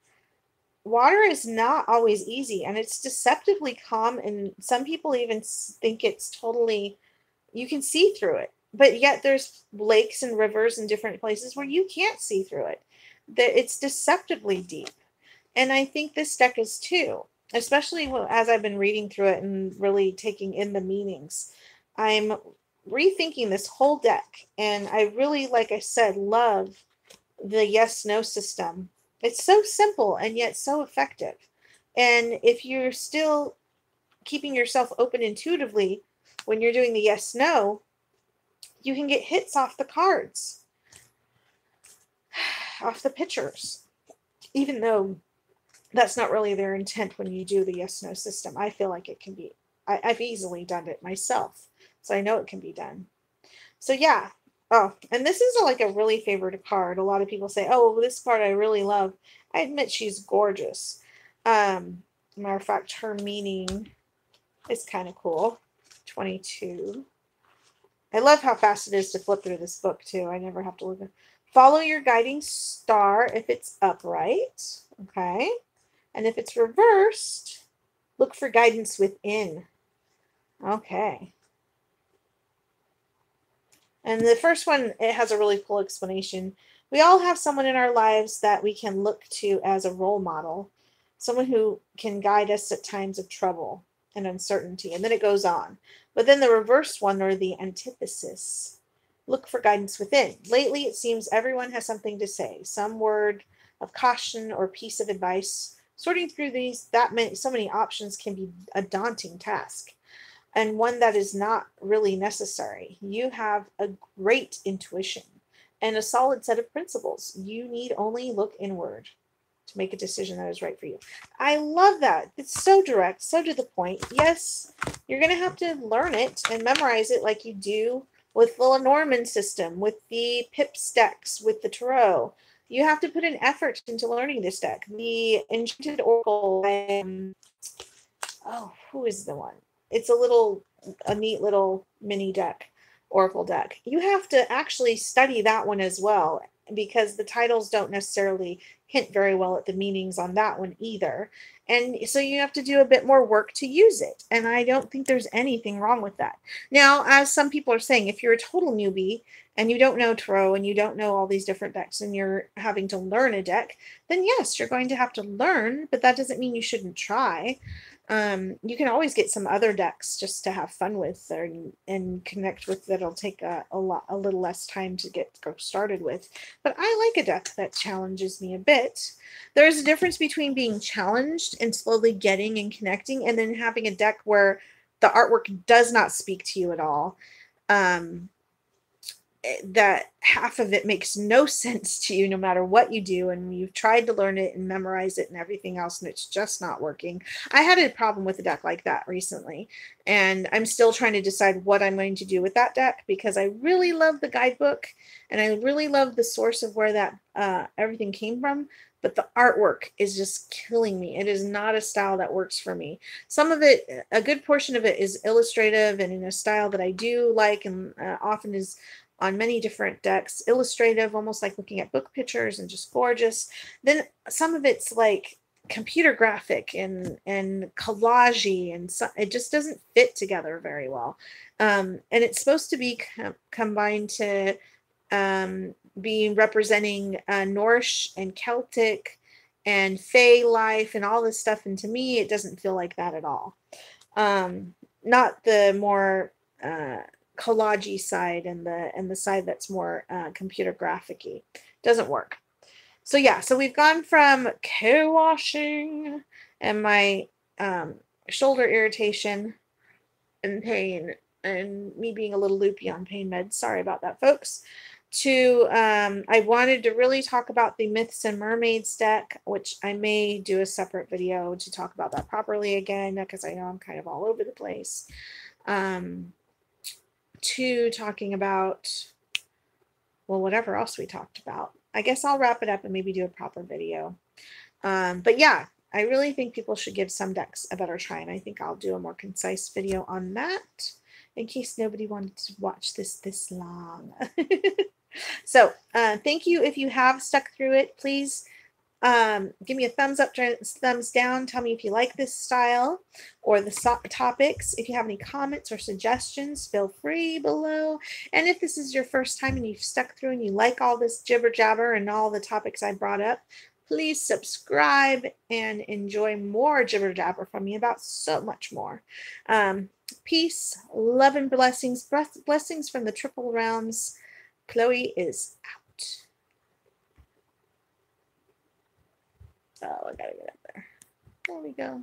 Speaker 1: Water is not always easy, and it's deceptively calm, and some people even think it's totally, you can see through it. But yet there's lakes and rivers in different places where you can't see through it. It's deceptively deep. And I think this deck is too. Especially as I've been reading through it and really taking in the meanings. I'm rethinking this whole deck. And I really, like I said, love the yes-no system. It's so simple and yet so effective. And if you're still keeping yourself open intuitively when you're doing the yes-no, you can get hits off the cards, off the pictures. Even though that's not really their intent when you do the yes-no system. I feel like it can be. I've easily done it myself, so I know it can be done. So yeah. Oh, and this is like a really favorite card. A lot of people say, oh, this card I really love. I admit she's gorgeous. Matter of fact, her meaning is kind of cool. 22. I love how fast it is to flip through this book, too. I never have to look at. Follow your guiding star if it's upright. Okay. And if it's reversed, look for guidance within. Okay. And the first one, it has a really cool explanation. We all have someone in our lives that we can look to as a role model, someone who can guide us at times of trouble and uncertainty. And then it goes on. But then the reverse one, or the antithesis, look for guidance within. Lately, it seems everyone has something to say, some word of caution or piece of advice. Sorting through so many options can be a daunting task, and one that is not really necessary. You have a great intuition and a solid set of principles. You need only look inward. to make a decision that is right for you. I love that. It's so direct, so to the point. Yes, you're going to have to learn it and memorize it like you do with the Lenormand system, with the Pips decks, with the Tarot. You have to put an effort into learning this deck. The Enchanted Oracle, oh, who is the one? It's a neat little mini deck, Oracle deck. You have to actually study that one as well, because the titles don't necessarily hint very well at the meanings on that one either. And so you have to do a bit more work to use it. And I don't think there's anything wrong with that. Now, as some people are saying, if you're a total newbie and you don't know tarot and you don't know all these different decks and you're having to learn a deck, then yes, you're going to have to learn, but that doesn't mean you shouldn't try. You can always get some other decks just to have fun with and connect with that'll take a little less time to go started with. But I like a deck that challenges me a bit. There's a difference between being challenged and slowly getting and connecting, and then having a deck where the artwork does not speak to you at all. That half of it makes no sense to you no matter what you do, and you've tried to learn it and memorize it and everything else, and it's just not working. I had a problem with a deck like that recently, and I'm still trying to decide what I'm going to do with that deck, because I really love the guidebook and I really love the source of where that everything came from, but the artwork is just killing me. It is not a style that works for me. Some of it, a good portion of it, is illustrative and in a style that I do like, and often is on many different decks, illustrative, almost like looking at book pictures, and just gorgeous. Then some of it's like computer graphic and collagey, and so, it just doesn't fit together very well. And it's supposed to be combined to be representing Norse and Celtic and Fey life and all this stuff, and to me it doesn't feel like that at all. Not the more collagey side and the side that's more computer graphic-y. Doesn't work. So yeah, so we've gone from co-washing and my shoulder irritation and pain and me being a little loopy on pain meds, sorry about that, folks, to I wanted to really talk about the Myths and Mermaids deck, which I may do a separate video to talk about that properly again, because I know I'm kind of all over the place. To talking about, well, whatever else we talked about. I guess I'll wrap it up and maybe do a proper video. But yeah, I really think people should give some decks a better try, and I think I'll do a more concise video on that in case nobody wanted to watch this long. So thank you if you have stuck through it. Please give me a thumbs up, thumbs down. Tell me if you like this style or the topics. If you have any comments or suggestions, feel free below. And if this is your first time and you've stuck through and you like all this jibber jabber and all the topics I brought up, please subscribe and enjoy more jibber jabber from me about so much more. Peace, love, and blessings. Blessings from the triple realms. Cloey is out. Oh, I gotta get up there. There we go.